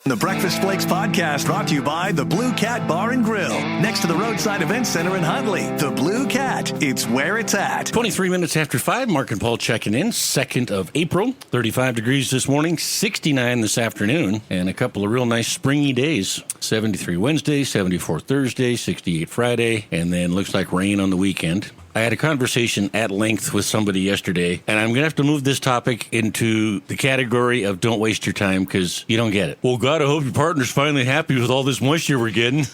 The Breakfast Flakes podcast brought to you by the Blue Cat Bar and Grill, next to the Roadside Event Center in Huntley. The Blue Cat, it's where it's at. 23 minutes after 5, Mark and Paul checking in. 2nd of April, 35 degrees this morning, 69 this afternoon, and a couple of real nice springy days. 73 Wednesday, 74 Thursday, 68 Friday, and then looks like rain on the weekend. I had a conversation at length with somebody yesterday, and I'm going to have to move this topic into the category of don't waste your time because you don't get it. Well, God, I hope your partner's finally happy with all this moisture we're getting.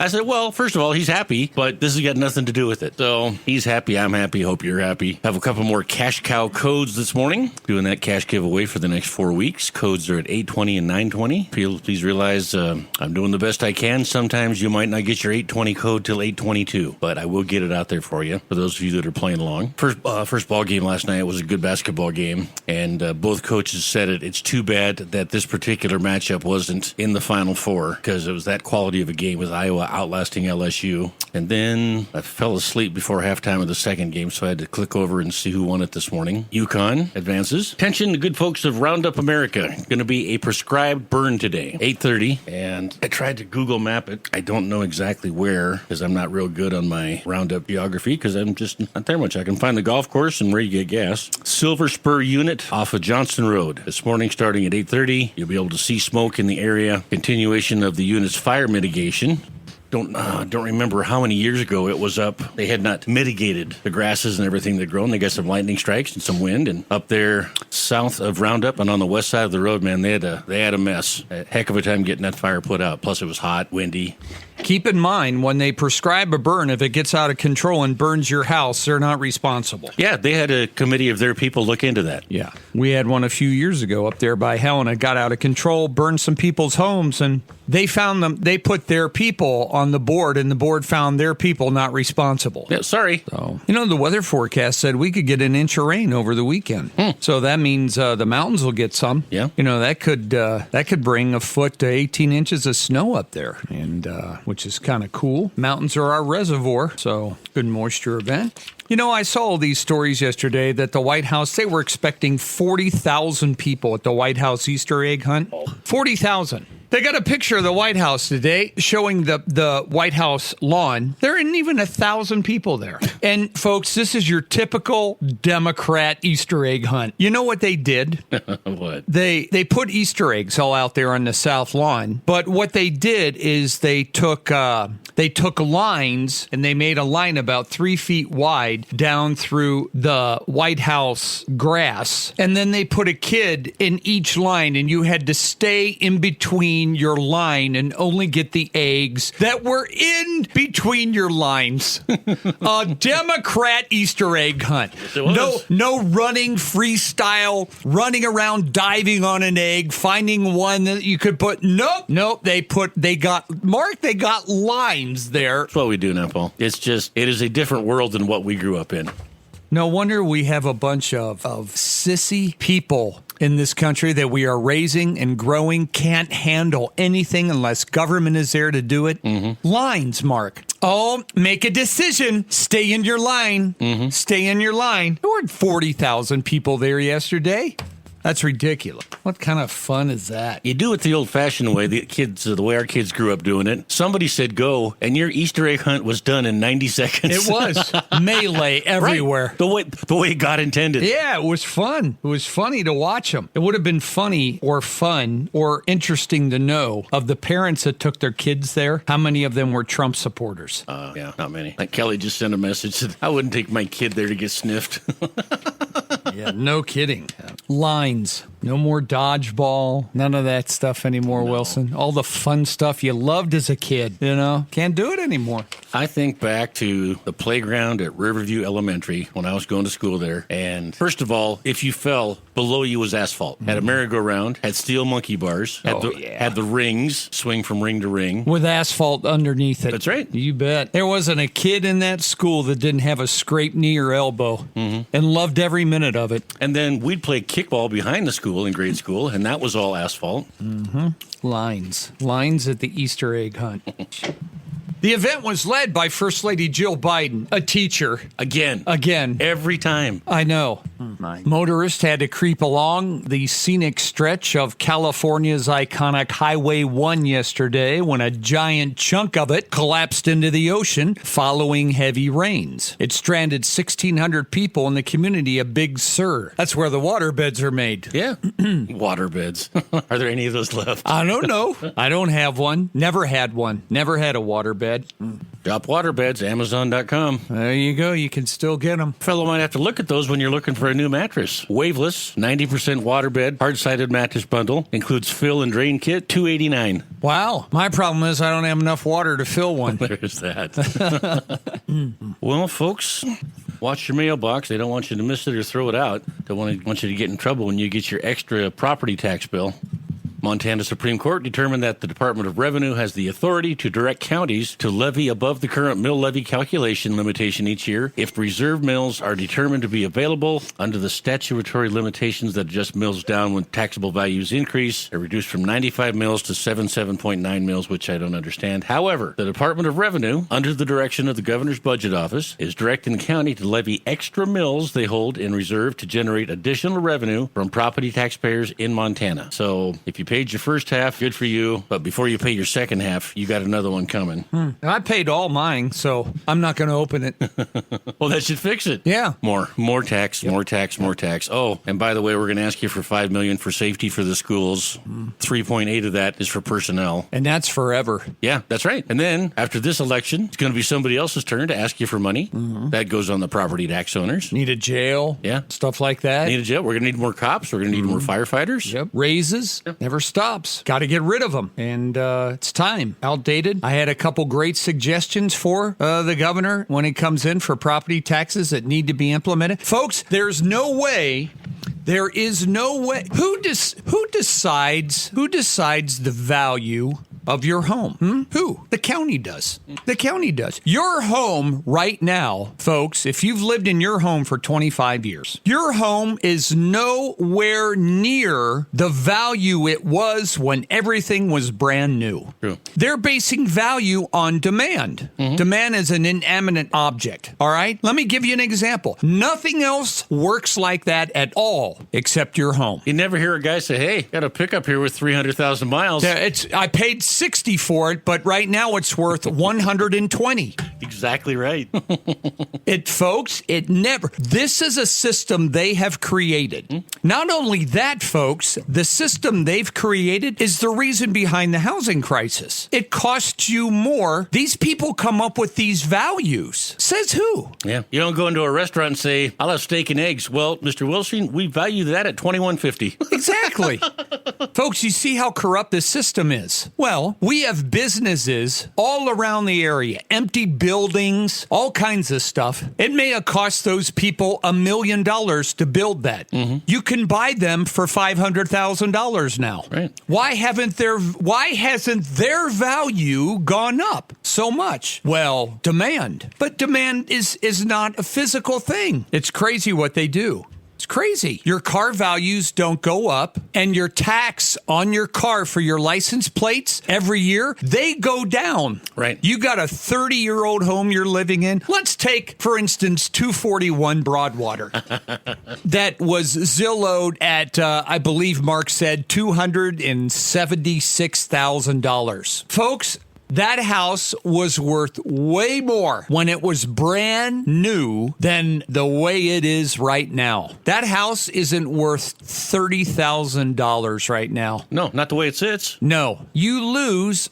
I said, well, first of all, he's happy, but this has got nothing to do with it. So he's happy, I'm happy, hope you're happy. Have a couple more cash cow codes this morning. Doing that cash giveaway for the next 4 weeks. Codes are at 8:20 and 9:20. Please realize I'm doing the best I can. Sometimes you might not get your 8:20 code till 8:22, but I will get it out there for you, for those of you that are playing along. First ball game last night was a good basketball game, and both coaches said it. It's too bad that this particular matchup wasn't in the Final Four because it was that quality of a game with Iowa outlasting LSU. And then I fell asleep before halftime of the second game, so I had to click over and see who won it this morning. UConn advances. Attention, the good folks of Roundup America. Going to be a prescribed burn today, 8:30. And I tried to Google map it. I don't know exactly where because I'm not real good on my Roundup geography because I'm just not there much. I can find the golf course and where you get gas. Silver Spur unit off of Johnston Road. This morning starting at 8:30. You'll be able to see smoke in the area. Continuation of the unit's fire mitigation. Don't remember how many years ago it was up. They had not mitigated the grasses and everything that grown. They got some lightning strikes and some wind. And up there south of Roundup and on the west side of the road, man, they had a mess. A heck of a time getting that fire put out. Plus it was hot, windy. Keep in mind, when they prescribe a burn, if it gets out of control and burns your house, they're not responsible. Yeah, they had a committee of their people look into that. Yeah. We had one a few years ago up there by Helena. Got out of control, burned some people's homes, and they found them. They put their people on the board, and the board found their people not responsible. Yeah, sorry. So, the weather forecast said we could get an inch of rain over the weekend. So that means the mountains will get some. Yeah. That could bring a foot to 18 inches of snow up there, and which is kind of cool. Mountains are our reservoir, so good moisture event. I saw all these stories yesterday that the White House, they were expecting 40,000 people at the White House Easter egg hunt. 40,000. They got a picture of the White House today showing the White House lawn. There isn't even 1,000 people there. And folks, this is your typical Democrat Easter egg hunt. You know what they did? What? They put Easter eggs all out there on the south lawn. But what they did is they took lines and they made a line about 3 feet wide down through the White House grass. And then they put a kid in each line, and you had to stay in between your line and only get the eggs that were in between your lines. A Democrat Easter egg hunt. No running freestyle, running around diving on an egg, finding one that you could put. Nope. They got lines there. That's what we do now, Paul. It is a different world than what we grew up in. No wonder we have a bunch of sissy people in this country that we are raising and growing, can't handle anything unless government is there to do it. Mm-hmm. Lines, Mark. Oh, make a decision. Stay in your line. Mm-hmm. Stay in your line. There weren't 40,000 people there yesterday. That's ridiculous. What kind of fun is that? You do it the old-fashioned way, the way our kids grew up doing it. Somebody said go, and your Easter egg hunt was done in 90 seconds. It was. Melee everywhere. Right. The way God intended. Yeah, it was fun. It was funny to watch them. It would have been funny or fun or interesting to know of the parents that took their kids there, how many of them were Trump supporters. Yeah, not many. Like Kelly just sent a message that I wouldn't take my kid there to get sniffed. Yeah, no kidding. Lines. No more dodgeball. None of that stuff anymore, no. Wilson. All the fun stuff you loved as a kid, can't do it anymore. I think back to the playground at Riverview Elementary when I was going to school there. And first of all, if you fell, below you was asphalt. Had a merry-go-round, had steel monkey bars, had the rings, swing from ring to ring. With asphalt underneath it. That's right. You bet. There wasn't a kid in that school that didn't have a scraped knee or elbow and loved every minute of it. And then we'd play kickball behind the school in grade school, and that was all asphalt. Lines at the Easter egg hunt. The event was led by First Lady Jill Biden, a teacher. Again. Every time. I know. Motorists had to creep along the scenic stretch of California's iconic Highway 1 yesterday when a giant chunk of it collapsed into the ocean following heavy rains. It stranded 1,600 people in the community of Big Sur. That's where the waterbeds are made. Yeah. Water beds. Are there any of those left? I don't know. I don't have one. Never had one. Never had a waterbed. Drop water beds, Amazon.com. There you go. You can still get them. Fellow might have to look at those when you're looking for a new mattress. Waveless, 90% waterbed, hard-sided mattress bundle. Includes fill and drain kit, $289. Wow. My problem is I don't have enough water to fill one. There's that. Well, folks, watch your mailbox. They don't want you to miss it or throw it out. They want you to get in trouble when you get your extra property tax bill. Montana Supreme Court determined that the Department of Revenue has the authority to direct counties to levy above the current mill levy calculation limitation each year if reserve mills are determined to be available under the statutory limitations that adjust mills down when taxable values increase. They're reduced from 95 mills to 77.9 mills, which I don't understand. However, the Department of Revenue, under the direction of the Governor's Budget Office, is directing the county to levy extra mills they hold in reserve to generate additional revenue from property taxpayers in Montana. So if you paid your first half, good for you. But before you pay your second half, you got another one coming. I paid all mine, so I'm not going to open it. Well, that should fix it. Yeah. More tax, more tax, more tax. Oh, and by the way, we're going to ask you for $5 million for safety for the schools. 3.8 of that is for personnel. And that's forever. Yeah, that's right. And then after this election, it's going to be somebody else's turn to ask you for money. That goes on the property tax owners. Need a jail. Yeah. Stuff like that. Need a jail. We're going to need more cops. We're going to need more firefighters. Yep. Raises. Yep. Never stops. Got to get rid of them. And it's time. Outdated. I had a couple great suggestions for the governor when it comes in for property taxes that need to be implemented. Folks, there's no way. There is no way. Who decides the value of your home? Who? The county does. The county does. Your home right now, folks, if you've lived in your home for 25 years, your home is nowhere near the value it was when everything was brand new. True. They're basing value on demand. Demand is an inanimate object. All right? Let me give you an example. Nothing else works like that at all except your home. You never hear a guy say, hey, got a pickup here with 300,000 miles. Yeah, I paid 60 for it, but right now it's worth 120. Exactly right. It never. This is a system they have created. Not only that, folks, the system they've created is the reason behind the housing crisis. It costs you more. These people come up with these values. Says who? Yeah. You don't go into a restaurant and say, I'll have steak and eggs. Well, Mr. Wilson, we value that at $21.50. Exactly. Folks, you see how corrupt this system is. Well, we have businesses all around the area, empty buildings, all kinds of stuff. It may have cost those people $1 million to build that. You can buy them for $500,000 now. Right. Why hasn't their value gone up so much? Well, demand. But demand is not a physical thing. It's crazy what they do. It's crazy. Your car values don't go up, and your tax on your car for your license plates every year, they go down. Right. You got a 30-year-old home you're living in. Let's take, for instance, 241 Broadwater. That was Zillowed at, I believe Mark said, $276,000. Folks, that house was worth way more when it was brand new than the way it is right now. That house isn't worth $30,000 right now. No, not the way it sits. No, you lose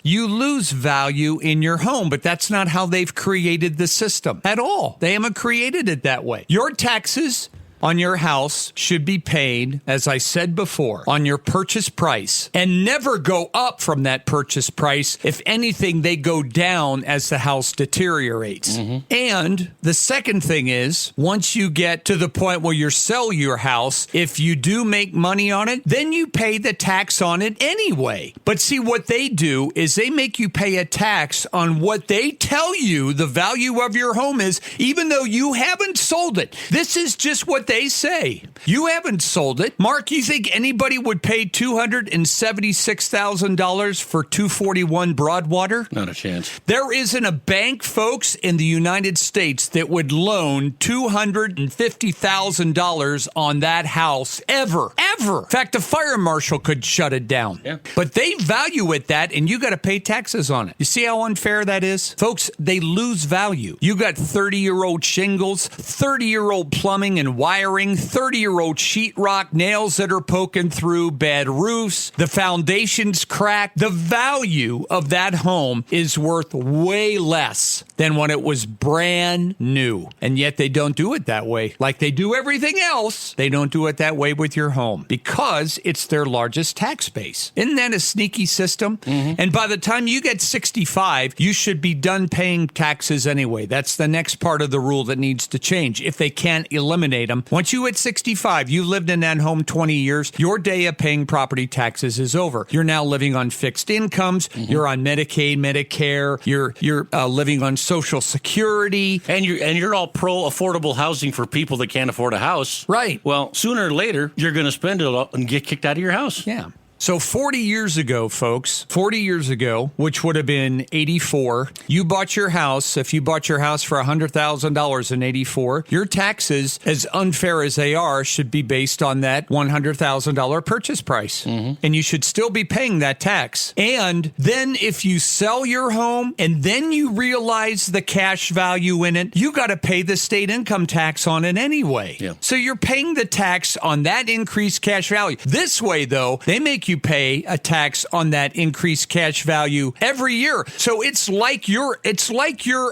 value in your home, but that's not how they've created the system at all. They haven't created it that way. Your taxes on your house should be paid, as I said before, on your purchase price and never go up from that purchase price. If anything, they go down as the house deteriorates. And the second thing is, once you get to the point where you sell your house, if you do make money on it, then you pay the tax on it anyway. But see, what they do is they make you pay a tax on what they tell you the value of your home is, even though you haven't sold it. This is just what what they say. You haven't sold it. Mark, you think anybody would pay $276,000 for 241 Broadwater? Not a chance. There isn't a bank, folks, in the United States that would loan $250,000 on that house ever. In fact, the fire marshal could shut it down. Yeah. But they value it that, and you got to pay taxes on it. You see how unfair that is? Folks, they lose value. You got 30-year-old shingles, 30-year-old plumbing and wiring, 30-year-old sheetrock, nails that are poking through, bad roofs, the foundation's cracked. The value of that home is worth way less than when it was brand new. And yet they don't do it that way. Like they do everything else, they don't do it that way with your home because it's their largest tax base. Isn't that a sneaky system? Mm-hmm. And by the time you get 65, you should be done paying taxes anyway. That's the next part of the rule that needs to change if they can't eliminate them. Once you hit 65, you lived in that home 20 years, your day of paying property taxes is over. You're now living on fixed incomes. Mm-hmm. You're on Medicaid, Medicare. You're living on Social Security. And you're all pro affordable housing for people that can't afford a house. Right. Well, sooner or later, you're going to spend it all and get kicked out of your house. Yeah. So 40 years ago, folks, 40 years ago, which would have been 84, you bought your house. If you bought your house for $100,000 in 84, your taxes, as unfair as they are, should be based on that $100,000 purchase price. Mm-hmm. And you should still be paying that tax. And then if you sell your home and then you realize the cash value in it, you got to pay the state income tax on it anyway. Yeah. So you're paying the tax on that increased cash value. This way, though, they make you pay a tax on that increased cash value every year. So it's like you're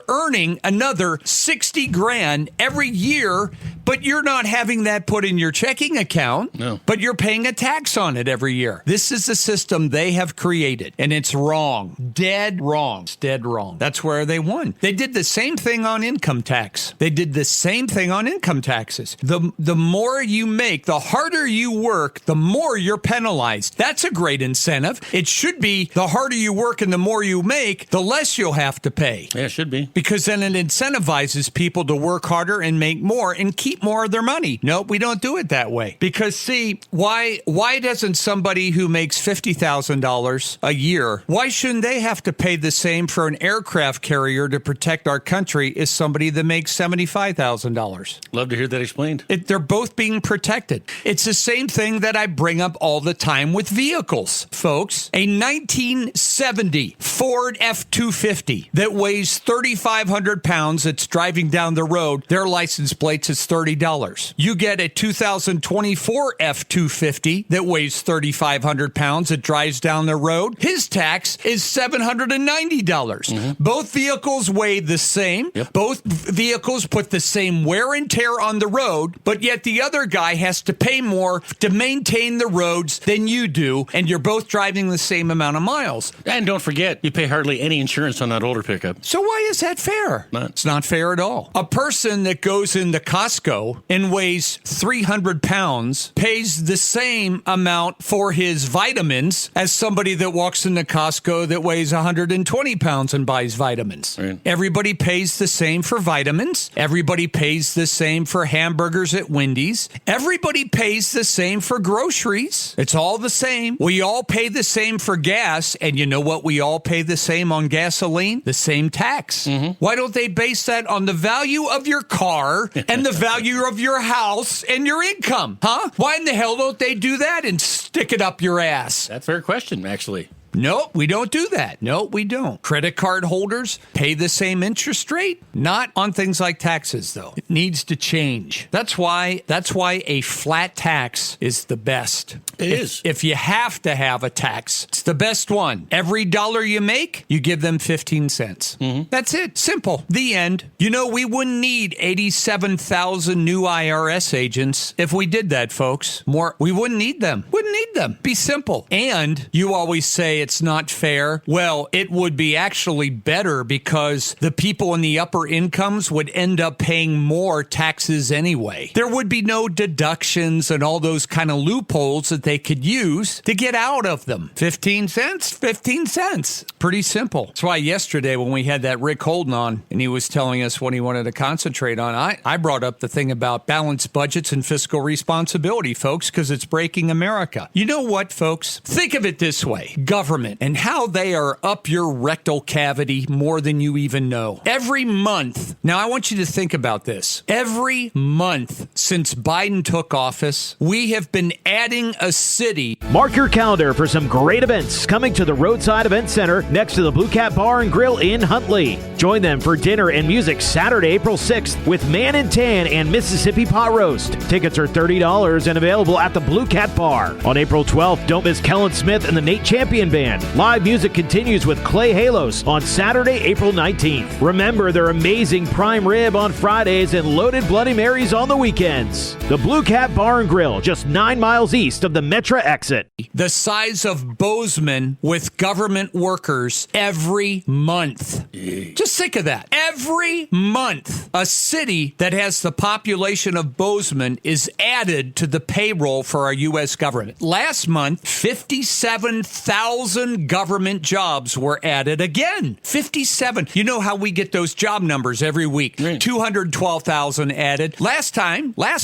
earning another 60 grand every year, but you're not having that put in your checking account. No. But you're paying a tax on it every year. This is the system they have created, and it's wrong. Dead wrong. It's dead wrong. That's where they won. They did the same thing on income tax. They did the same thing on income taxes. The more you make, the harder you work, the more you're penalized. That's a great incentive. It should be the harder you work and the more you make, the less you'll have to pay. Yeah, it should be. Because then it incentivizes people to work harder and make more and keep more of their money. Nope, we don't do it that way. Because see, why doesn't somebody who makes $50,000 a year, why shouldn't they have to pay the same for an aircraft carrier to protect our country as somebody that makes $75,000? Love to hear that explained. They're both being protected. It's the same thing that I bring up all the time with vehicles, folks. A 1970 Ford F-250 that weighs 3,500 pounds that's driving down the road, their license plates is $30. You get a 2024 F-250 that weighs 3,500 pounds that drives down the road, his tax is $790. Mm-hmm. Both vehicles weigh the same. Yep. Both vehicles put the same wear and tear on the road, but yet the other guy has to pay more to maintain the roads than you do, and you're both driving the same amount of miles. And don't forget, you pay hardly any insurance on that older pickup. So why is that fair? Not. It's not fair at all. A person that goes into Costco and weighs 300 pounds pays the same amount for his vitamins as somebody that walks into Costco that weighs 120 pounds and buys vitamins. Right. Everybody pays the same for vitamins. Everybody pays the same for hamburgers at Wendy's. Everybody pays the same for groceries. It's all the same. We all pay the same for gas. And you know what? We all pay the same on gasoline? The same tax. Mm-hmm. Why don't they base that on the value of your car and the value of your house and your income? Huh? Why in the hell don't they do that and stick it up your ass? That's a fair question, actually. Nope, we don't do that. Nope, we don't. Credit card holders pay the same interest rate. Not on things like taxes, though. It needs to change. That's why a flat tax is the best. It is. If you have to have a tax, it's the best one. Every dollar you make, you give them 15 cents. Mm-hmm. That's it. Simple. The end. You know, we wouldn't need 87,000 new IRS agents if we did that, folks. We wouldn't need them. Wouldn't need them. Be simple. And you always say it's not fair. Well, it would be actually better because the people in the upper incomes would end up paying more taxes anyway. There would be no deductions and all those kind of loopholes that they could use to get out of them. 15 cents? 15 cents. Pretty simple. That's why yesterday when we had that Rick Holden on and he was telling us what he wanted to concentrate on, I brought up the thing about balanced budgets and fiscal responsibility, folks, because it's breaking America. You know what, folks? Think of it this way. Government and how they are up your rectal cavity more than you even know. Every month. Now, I want you to think about this. Every month since Biden took office, we have been adding a city. Mark your calendar for some great events coming to the Roadside Event Center next to the Blue Cat Bar and Grill in Huntley. Join them for dinner and music Saturday, April 6th with Man and Tan and Mississippi Pot Roast. Tickets are $30 and available at the Blue Cat Bar. On April 12th, don't miss Kellen Smith and the Nate Champion Band. Live music continues with Clay Halos on Saturday, April 19th. Remember their amazing prime rib on Fridays and loaded Bloody Marys on the weekends. The Blue Cat Bar and Grill, just 9 miles east of the Metra exit. The size of Bozeman with government workers every month. Just think of that. Every month, a city that has the population of Bozeman is added to the payroll for our U.S. government. Last month, 57,000 government jobs were added again. 57. You know how we get those job numbers every week. 212,000 added. Last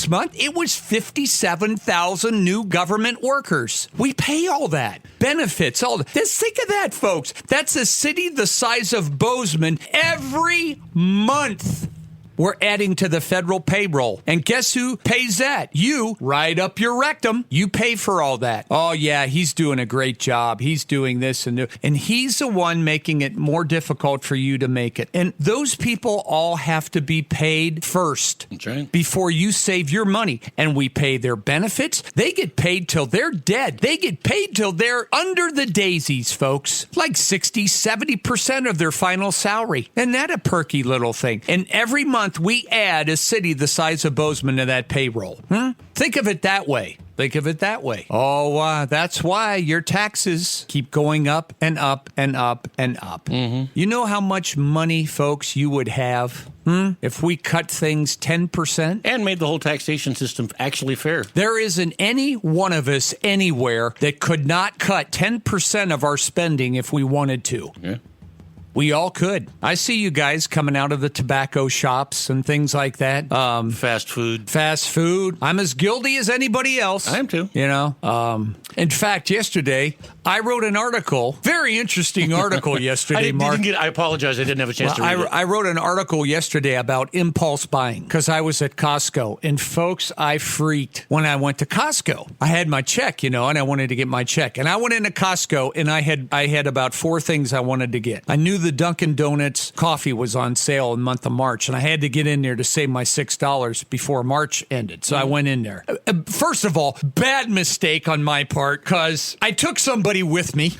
month, it was 57,000 new government workers. We pay all that. Benefits, all that. Just think of that, folks. That's a city the size of Bozeman every month. We're adding to the federal payroll. And guess who pays that? You, right up your rectum. You pay for all that. Oh, yeah, he's doing a great job. He's doing this and he's the one making it more difficult for you to make it. And those people all have to be paid first. That's right. Before you save your money. And we pay their benefits. They get paid till they're dead. They get paid till they're under the daisies, folks. Like 60, 70% of their final salary. Isn't that a perky little thing? And every month, we add a city the size of Bozeman to that payroll. Think of it that way. Think of it that way. Oh, that's why your taxes keep going up and up and up and up. Mm-hmm. You know how much money, folks, you would have if we cut things 10%? And made the whole taxation system actually fair. There isn't any one of us anywhere that could not cut 10% of our spending if we wanted to. Yeah. We all could. I see you guys coming out of the tobacco shops and things like that. Fast food. Fast food. I'm as guilty as anybody else. I am too. You know. In fact, yesterday, I wrote an article, very interesting article yesterday, Mark. I apologize. I didn't have a chance to read it. I wrote an article yesterday about impulse buying because I was at Costco. And folks, I freaked when I went to Costco. I had my check, and I wanted to get my check. And I went into Costco and I had about 4 things I wanted to get. I knew the Dunkin' Donuts coffee was on sale in the month of March, and I had to get in there to save my $6 before March ended. So I went in there. First of all, bad mistake on my part because I took somebody with me.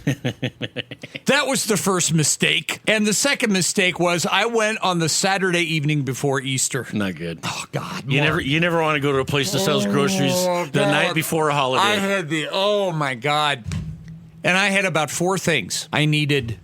That was the first mistake. And the second mistake was I went on the Saturday evening before Easter. Not good. Oh, God. You never want to go to a place that sells groceries the night before a holiday. Oh, my God. And I had about 4 things. I needed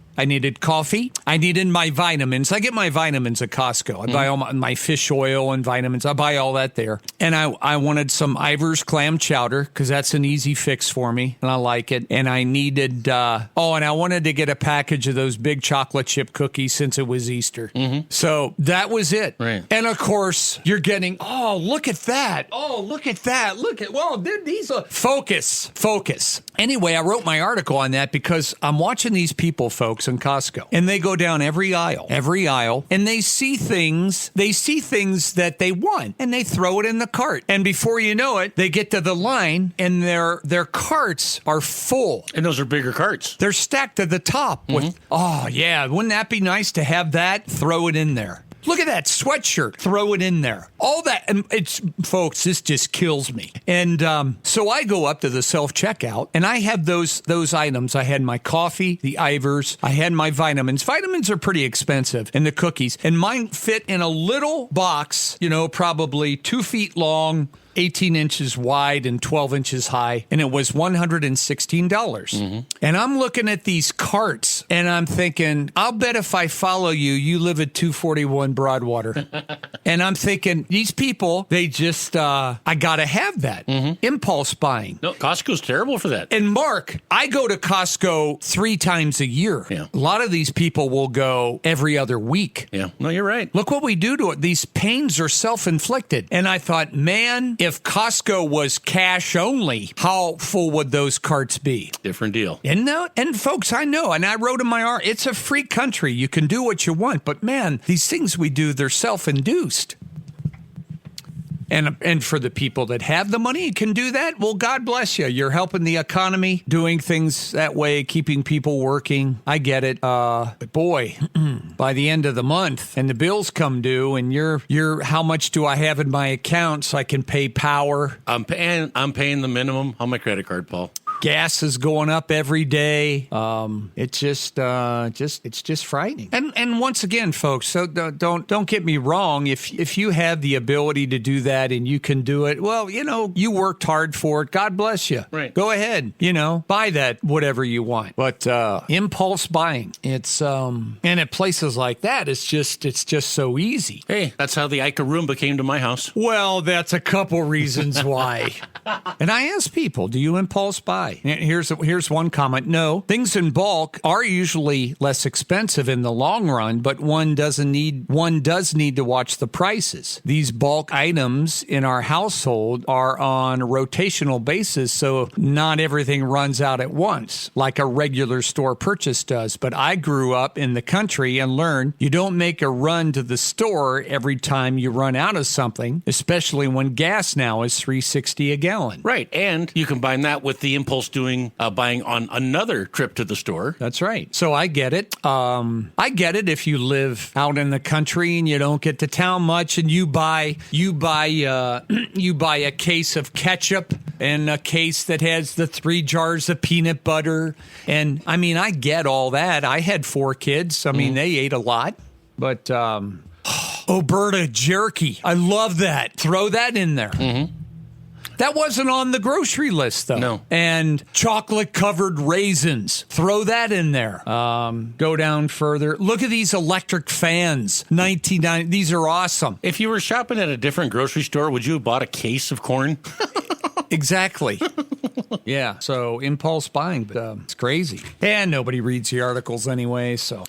coffee. I needed my vitamins. I get my vitamins at Costco. I buy all my fish oil and vitamins. I buy all that there. And I wanted some Ivar's clam chowder because that's an easy fix for me, and I like it. And I needed, and I wanted to get a package of those big chocolate chip cookies since it was Easter. Mm-hmm. So that was it. Right. And of course, you're getting, look at that. These are, focus. Anyway, I wrote my article on that because I'm watching these people, folks, in Costco, and they go down every aisle, and they see things that they want, and they throw it in the cart. And before you know it, they get to the line, and their carts are full. And those are bigger carts. They're stacked to the top with, wouldn't that be nice to have that? Throw it in there. Look at that sweatshirt. Throw it in there. All that. And folks, this just kills me. And so I go up to the self-checkout, and I have those items. I had my coffee, the Ivers. I had my vitamins. Vitamins are pretty expensive, and the cookies. And mine fit in a little box, probably 2 feet long, 18 inches wide and 12 inches high, and it was $116. And I'm looking at these carts, and I'm thinking, I'll bet if I follow you, you live at 241 Broadwater. And I'm thinking, these people, they just, I got to have that. Impulse buying. No, Costco's terrible for that. And Mark, I go to Costco 3 times a year. Yeah. A lot of these people will go every other week. Yeah, no, you're right. Look what we do to it. These pains are self-inflicted. And I thought, man, if Costco was cash only, how full would those carts be? Different deal. And folks, I know, and I wrote in my art, it's a free country. You can do what you want. But man, these things we do, they're self-induced. And for the people that have the money and can do that, well, God bless you. You're helping the economy, doing things that way, keeping people working. I get it. But boy, by the end of the month and the bills come due and you're how much do I have in my account so I can pay power? I'm paying the minimum on my credit card, Paul. Gas is going up every day. It's just frightening. And once again, folks, so don't get me wrong. If you have the ability to do that and you can do it, well, you worked hard for it. God bless you. Right. Go ahead. Buy that whatever you want. But impulse buying, it's and at places like that, it's just so easy. Hey, that's how the Ica Roomba came to my house. Well, that's a couple reasons why. And I ask people, do you impulse buy? Here's one comment. No, things in bulk are usually less expensive in the long run, but one does need to watch the prices. These bulk items in our household are on a rotational basis, so not everything runs out at once like a regular store purchase does. But I grew up in the country and learned you don't make a run to the store every time you run out of something, especially when gas now is $3.60 a gallon. Right, and you combine that with the impulse buying on another trip to the store. That's right. So I get it. I get it if you live out in the country and you don't get to town much, and you buy a case of ketchup and a case that has the 3 jars of peanut butter. And I mean, I get all that. I had 4 kids. I mean, they ate a lot, but Oberta jerky. I love that. Throw that in there. That wasn't on the grocery list, though. No. And chocolate-covered raisins. Throw that in there. Go down further. Look at these electric fans. $19.90. These are awesome. If you were shopping at a different grocery store, would you have bought a case of corn? Exactly. Yeah. So impulse buying, but it's crazy. And nobody reads the articles anyway, so...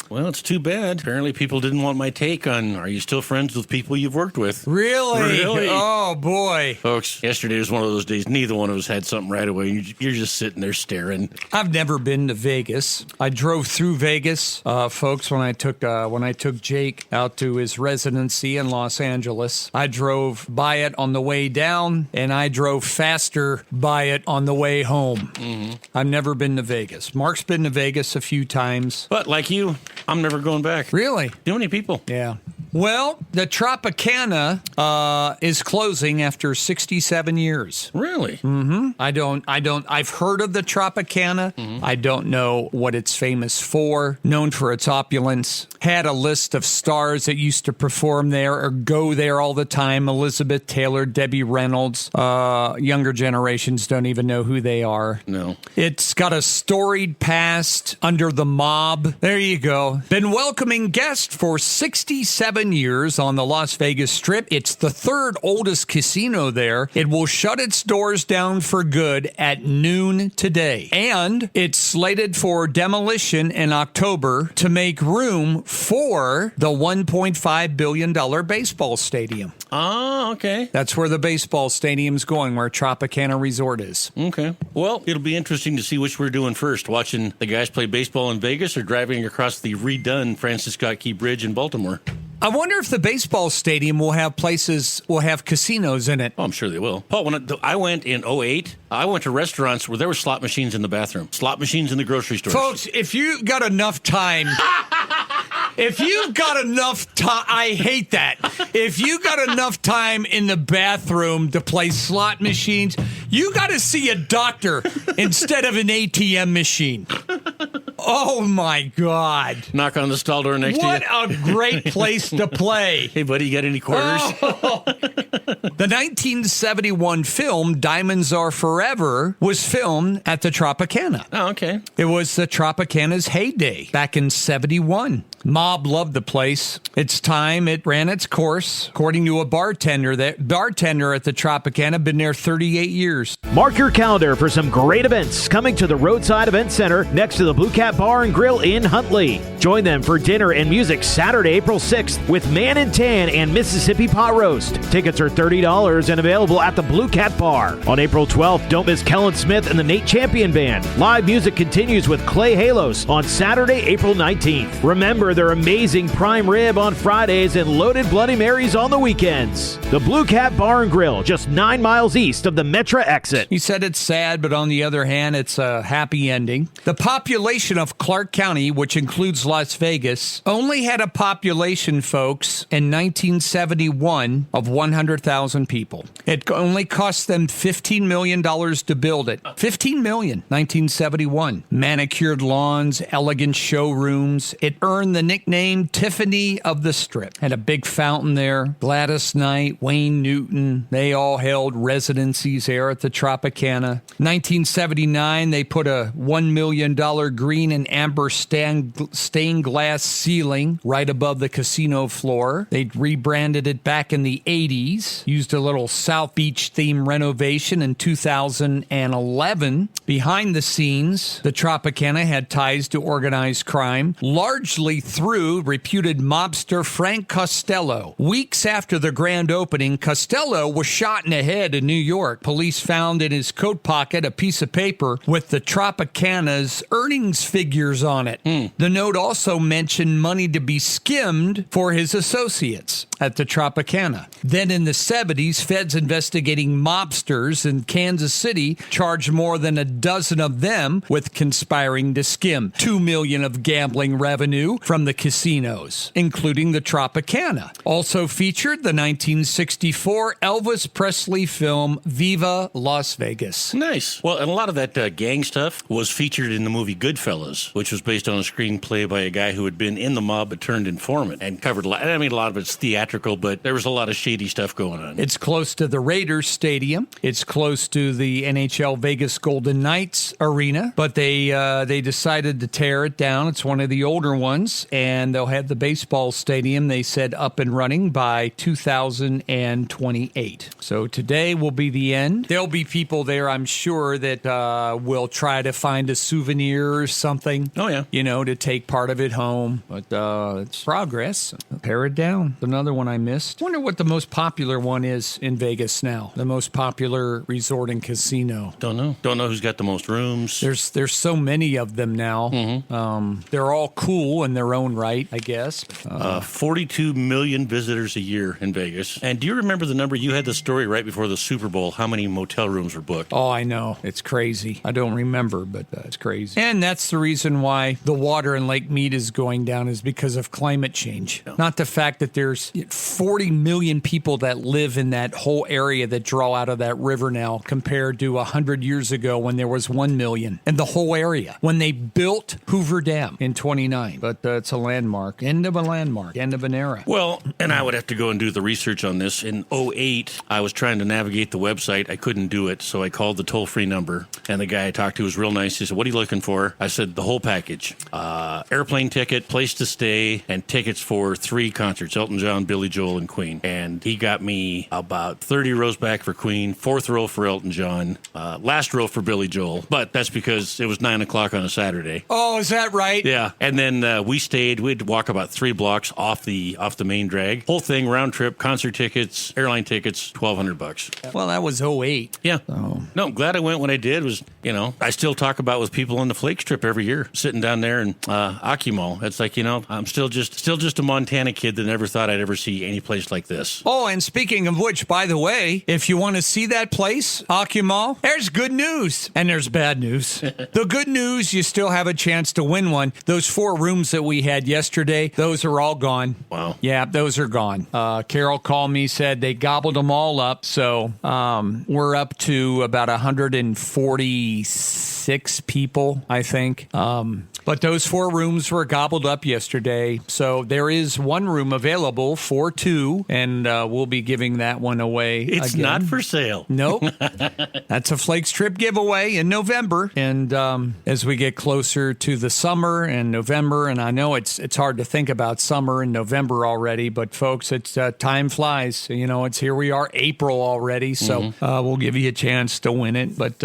Well, it's too bad. Apparently people didn't want my take on, are you still friends with people you've worked with? Really? Really? Oh, boy. Folks, yesterday was one of those days. Neither one of us had something right away. You're just sitting there staring. I've never been to Vegas. I drove through Vegas, folks, when I took Jake out to his residency in Los Angeles. I drove by it on the way down, and I drove faster by it on the way home. I've never been to Vegas. Mark's been to Vegas a few times. But like you, I'm never going back. Really? Too many people. Yeah. Well, the Tropicana is closing after 67 years. Really? I've heard of the Tropicana. I don't know what it's famous for. Known for its opulence. Had a list of stars that used to perform there or go there all the time. Elizabeth Taylor, Debbie Reynolds. Younger generations don't even know who they are. No. It's got a storied past under the mob. There you go. Been welcoming guests for 67 years on the Las Vegas Strip. It's the 3rd oldest casino there. It will shut its doors down for good at noon today. And it's slated for demolition in October to make room for the $1.5 billion baseball stadium. Oh, okay. That's where the baseball stadium's going, where Tropicana Resort is. Okay. Well, it'll be interesting to see which we're doing first, watching the guys play baseball in Vegas or driving across the redone Francis Scott Key Bridge in Baltimore. I wonder if the baseball stadium will have casinos in it. Oh, I'm sure they will. Paul, when I went in 2008, I went to restaurants where there were slot machines in the bathroom, slot machines in the grocery stores. Folks, if you got enough time... If you've got enough time, I hate that. If you got enough time in the bathroom to play slot machines, you got to see a doctor instead of an ATM machine. Oh, my God. Knock on the stall door next What to you. a great place to play. Hey, buddy, you got any quarters? The 1971 film Diamonds Are Forever was filmed at the Tropicana. Oh, okay. It was the Tropicana's heyday back in 71. Mob loved the place. It's time it ran its course. According to a bartender at the Tropicana, been there 38 years. Mark your calendar for some great events coming to the Roadside Event Center next to the Blue Cat Bar and Grill in Huntley. Join them for dinner and music Saturday, April 6th with Man and Tan and Mississippi Pot Roast. Tickets are $30 and available at the Blue Cat Bar. On April 12th, don't miss Kellen Smith and the Nate Champion Band. Live music continues with Clay Halos on Saturday, April 19th. Remember their amazing prime rib on Fridays and loaded Bloody Marys on the weekends. The Blue Cat Bar and Grill, just 9 miles east of the Metra exit. He said it's sad, but on the other hand, it's a happy ending. The population of Clark County, which includes Las Vegas, only had a population, folks, in 1971 of 100,000 people. It only cost them $15 million to build it. $15 million, 1971. Manicured lawns, elegant showrooms. It earned the nickname Tiffany of the Strip. Had a big fountain there. Gladys Knight, Wayne Newton, they all held residencies there at the Tropicana. 1979, they put a $1 million green and amber stained glass ceiling right above the casino floor. They rebranded it back in the 80s, used a little South Beach theme renovation in 2011. Behind the scenes, the Tropicana had ties to organized crime, largely through reputed mobster Frank Costello. Weeks after the grand opening, Costello was shot in the head in New York. Police found in his coat pocket a piece of paper with the Tropicana's earnings figures on it. The note also mentioned money to be skimmed for his associates at the Tropicana. Then in the 70s, feds investigating mobsters in Kansas City charged more than a dozen of them with conspiring to skim $2 million of gambling revenue from the casinos, including the Tropicana. Also featured the 1964 Elvis Presley film Viva Las Vegas. Nice. Well, and a lot of that gang stuff was featured in the movie Goodfellas, which was based on a screenplay by a guy who had been in the mob but turned informant and covered a lot. I mean, a lot of it's theatrical, but there was a lot of shady stuff going on. It's close to the Raiders Stadium. It's close to the NHL Vegas Golden Knights Arena, but they decided to tear it down. It's one of the older ones, and they'll have the baseball stadium, they said, up and running by 2028. So today will be the end. There'll be people there, I'm sure, that will try to find a souvenir or something. Oh, yeah. You know, to take part of it home. But it's progress. Tear it down. Another one I missed. Wonder what the most popular one is in Vegas now. The most popular resort and casino. Don't know. Don't know who's got the most rooms. There's so many of them now. They're all cool in their own right, I guess. 42 million visitors a year in Vegas. And do you remember the number? You had the story right before the Super Bowl, how many motel rooms were booked. Oh, I know. It's crazy. I don't remember, but it's crazy. And that's the reason why the water in Lake Mead is going down, is because of climate change. Yeah. Not the fact that there's 40 million people that live in that whole area that draw out of that river now, compared to 100 years ago when there was 1 million in the whole area when they built Hoover Dam in 29. But it's a landmark. End of a landmark. End of an era. Well, and I would have to go and do the research on this. In 2008, I was trying to navigate the website. I couldn't do it, so I called the toll-free number, and the guy I talked to was real nice. He said, "What are you looking for?" I said, "The whole package. Airplane ticket, place to stay, and tickets for 3 concerts, Elton John, Billy Joel, and Queen." And he got me about 30 rows back for Queen, 4th row for Elton John, last row for Billy Joel. But that's because it was 9 o'clock on a Saturday. Oh, is that right? Yeah. And then we stayed. We had to walk about 3 blocks off the main drag. Whole thing, round trip, concert tickets, airline tickets, $1,200. Well, that was 08. Yeah. Oh. No, I'm glad I went when I did. Was, you know, I still talk about with people on the Flake Strip every year, sitting down there in Akimall. It's like, you know, I'm still just a Montana kid that never thought I'd ever see any place like this. Oh, and speaking of which, by the way, if you want to see that place, Akimall, there's good news and there's bad news. The good news, you still have a chance to win one. Those 4 rooms that we we had yesterday, those are all gone. Wow. Yeah, those are gone. Carol called me, said they gobbled them all up. So we're up to about 146 people, I think. But those 4 rooms were gobbled up yesterday. So there is one room available for 2, and we'll be giving that one away. It's again. not for sale. Nope. That's a Flakes Trip giveaway in November. And as we get closer to the summer and November, and I know it's hard to think about summer and November already, but folks, it's time flies. You know, it's here we are, April already. So we'll give you a chance to win it. But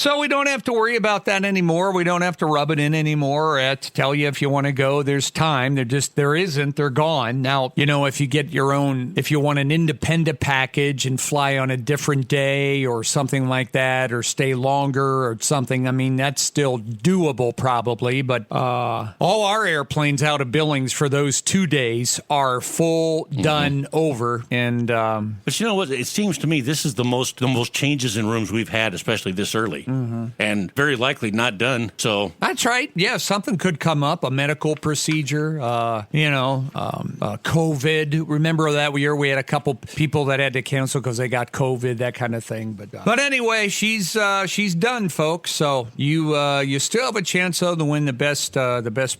so we don't have to worry about that anymore. We don't have to rub it in anymore. To tell you if you want to go, there's time. There isn't. They're gone. Now, you know, if you get your own, if you want an independent package and fly on a different day or something like that, or stay longer or something, I mean, that's still doable probably. But all our airplanes out of Billings for those 2 days are full, done, over. And but you know what? It seems to me this is the most changes in rooms we've had, especially this early, and very likely not done. So that's right. Yeah, something could come up, a medical procedure, COVID. Remember that year we had a couple people that had to cancel because they got COVID, that kind of thing. But anyway, she's done, folks. So you still have a chance though to win the best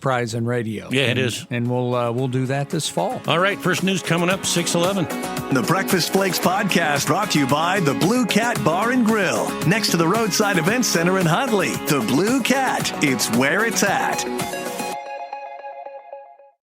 prize in radio. Yeah, it is, and we'll do that this fall. All right, first news coming up 6:11. The Breakfast Flakes podcast brought to you by the Blue Cat Bar and Grill, next to the Roadside Event Center in Huntley. The Blue Cat, it's where it's at.